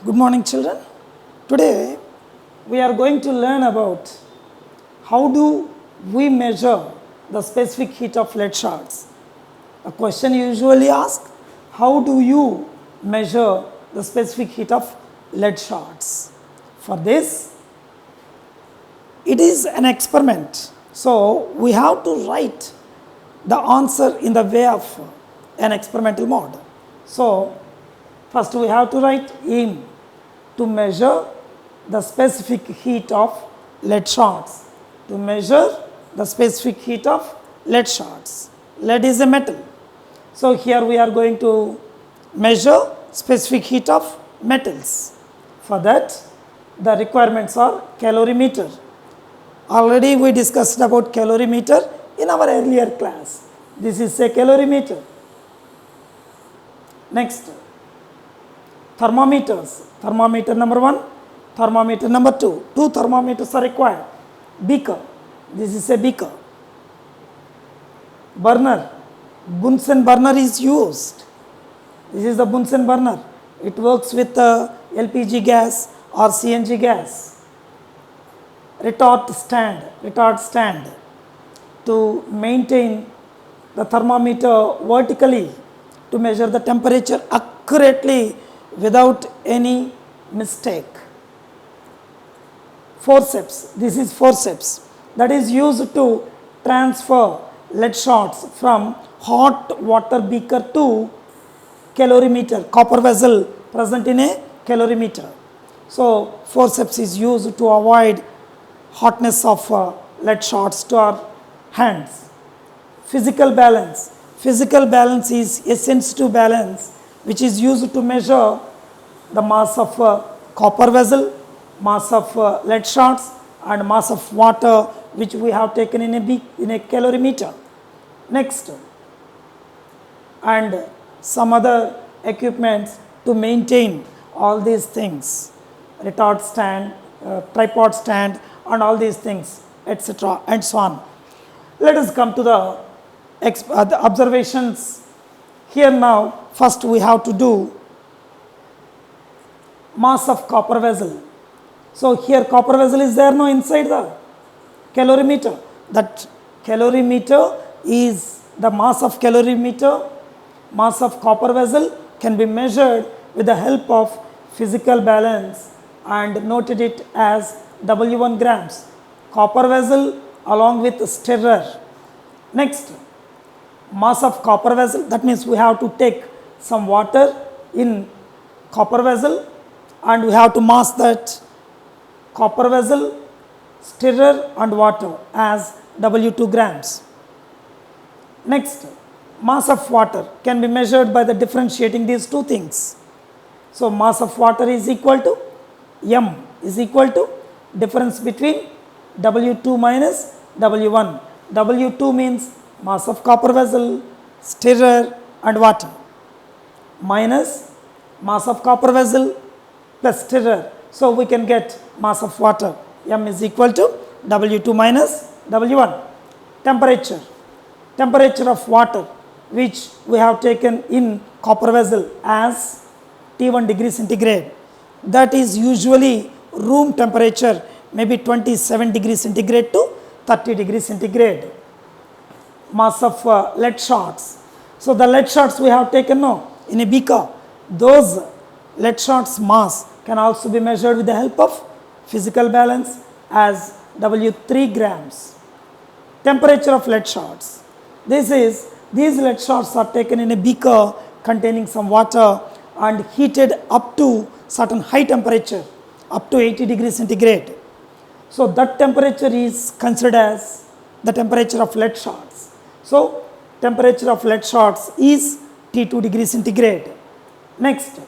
Good morning, children. Today we are going to learn about how do we measure the specific heat of lead shards. A question usually asked, how do you measure the specific heat of lead shards? For this, it is an experiment. So we have to write the answer in the way of an experimental mode. So first we have to write aim to measure the specific heat of lead shards. To measure the specific heat of lead shards. Lead is a metal. So here we are going to measure specific heat of metals. For that, the requirements are calorimeter. Already we discussed about calorimeter in our earlier class. This is a calorimeter. Next, thermometers. Thermometer number 1, thermometer number 2. Two thermometers are required. Beaker. This is a beaker. Burner. Bunsen burner is used. This is the Bunsen burner. It works with LPG gas or CNG gas. Retort stand to maintain the thermometer vertically to measure the temperature accurately without any mistake. Forceps, this is forceps that is used to transfer lead shards from hot water beaker to calorimeter, copper vessel present in a calorimeter. So forceps is used to avoid hotness of lead shards to our hands. Physical balance. Physical balance is a sensitive balance which is used to measure the mass of copper vessel, mass of lead shards and mass of water which we have taken in a calorimeter. Next, and some other equipments to maintain all these things, retort stand, tripod stand and all these things, etc. and so on. Let us come to the observations. Here now, first we have to do mass of copper vessel. So here copper vessel is there now inside the calorimeter. That calorimeter is the mass of calorimeter. Mass of copper vessel can be measured with the help of physical balance and noted it as W1 grams. Copper vessel along with stirrer. Next, mass of copper vessel, that means we have to take some water in copper vessel and we have to mass that copper vessel, stirrer and water as W2 grams. Next, mass of water can be measured by the differentiating these two things. So mass of water is equal to M is equal to difference between W2 minus W1. W2 means mass of copper vessel, stirrer and water minus mass of copper vessel plus stirrer. So we can get mass of water. M is equal to W2 minus W1. Temperature. Temperature of water which we have taken in copper vessel as T1 degree centigrade. That is usually room temperature, maybe 27 degrees centigrade to 30 degrees centigrade. Mass of lead shards. So the lead shards we have taken now in a beaker. Those lead shards mass can also be measured with the help of physical balance as W3 grams. Temperature of lead shards. These lead shards are taken in a beaker containing some water and heated up to certain high temperature, up to 80 degrees centigrade. So that temperature is considered as the temperature of lead shards. So temperature of lead shards is T2 degrees centigrade. Next,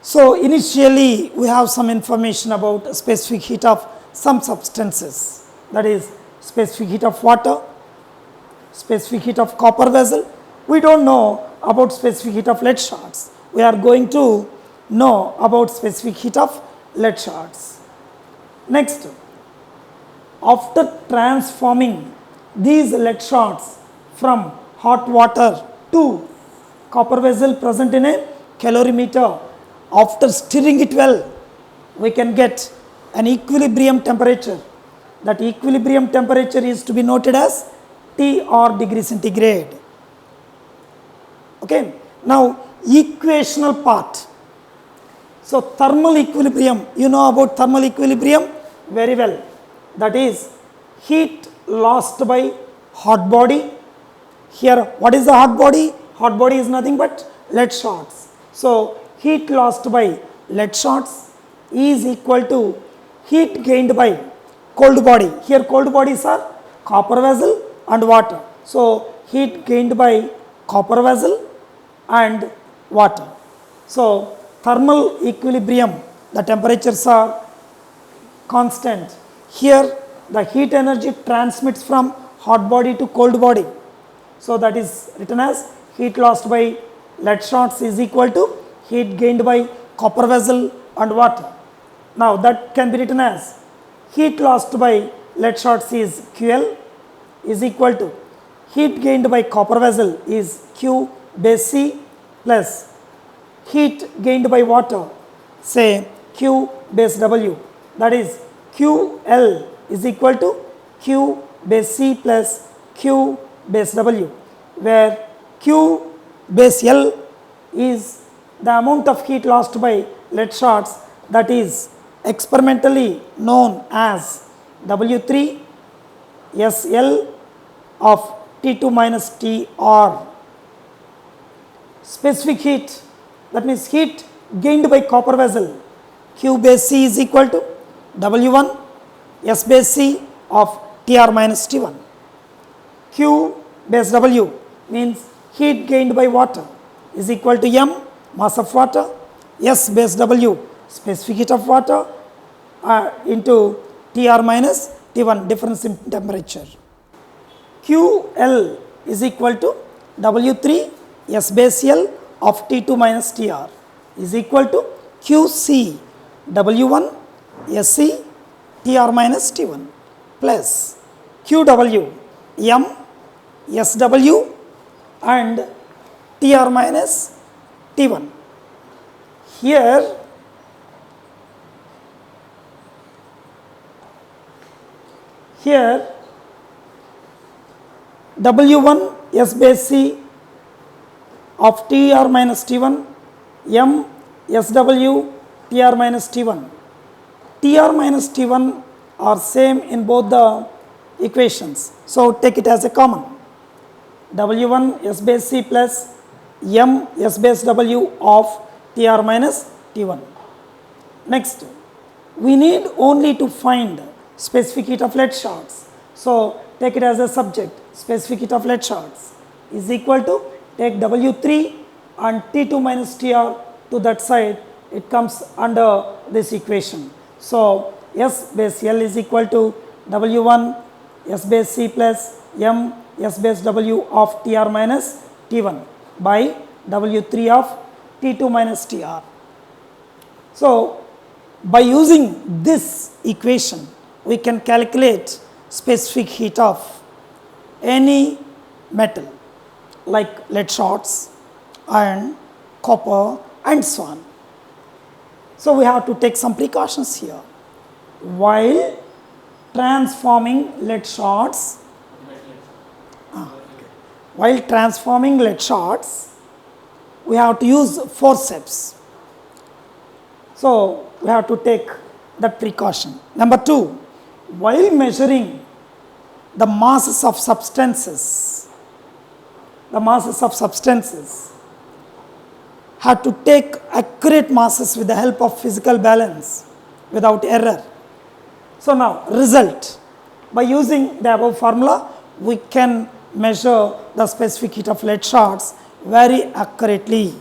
so initially we have some information about specific heat of some substances, that is specific heat of water, specific heat of copper vessel. We don't know about specific heat of lead shards. We are going to know about specific heat of lead shards. Next, after transforming these lead shards from hot water to copper vessel present in a calorimeter after stirring it well, we can get an equilibrium temperature. That equilibrium temperature is to be noted as TR degree centigrade. Okay. Now, equational part. So, thermal equilibrium, you know about thermal equilibrium very well. That is heat lost by hot body. Here, what is the hot body? Hot body is nothing but lead shots. So, heat lost by lead shots is equal to heat gained by cold body. Here, cold bodies are copper vessel and water. So, heat gained by copper vessel and water. So, thermal equilibrium, the temperatures are constant. Here, the heat energy transmits from hot body to cold body. So, that is written as heat lost by lead shots is equal to heat gained by copper vessel and water. Now, that can be written as heat lost by lead shots is QL is equal to heat gained by copper vessel is Q base C plus heat gained by water, say Q base W, that is QL is equal to Q base C plus Q base W, where Q base L is the amount of heat lost by lead shots, that is experimentally known as W3 SL of T2 minus TR. Specific heat, that means heat gained by copper vessel, Q base C is equal to W1 S base C of TR minus T1. Q base W means heat gained by water is equal to M mass of water, S base W specific heat of water into TR minus T1 difference in temperature. QL is equal to W3 S base L of T2 minus TR is equal to QC W1 SC TR minus T1 plus QW M SW and TR minus T1. Here W1 S base C of TR minus T1, M SW TR minus T1. TR minus T1 are same in both the equations. So, take it as a common. W1 S base C plus M S base W of TR minus T1. Next, we need only to find specific heat of lead shots. So, take it as a subject, specific heat of lead shots is equal to, take W3 and T2 minus TR to that side, it comes under this equation. So, S base L is equal to W1 S base C plus M S base W of TR minus T1 by W3 of T2 minus TR. So, by using this equation, we can calculate specific heat of any metal like lead shots, iron, copper and so on. So, we have to take some precautions here. While transforming lead shots, we have to use forceps. So, we have to take that precaution. Number 2, while measuring the masses of substances, have to take accurate masses with the help of physical balance without error. So, now result, by using the above formula, we can measure the specific heat of lead shots very accurately.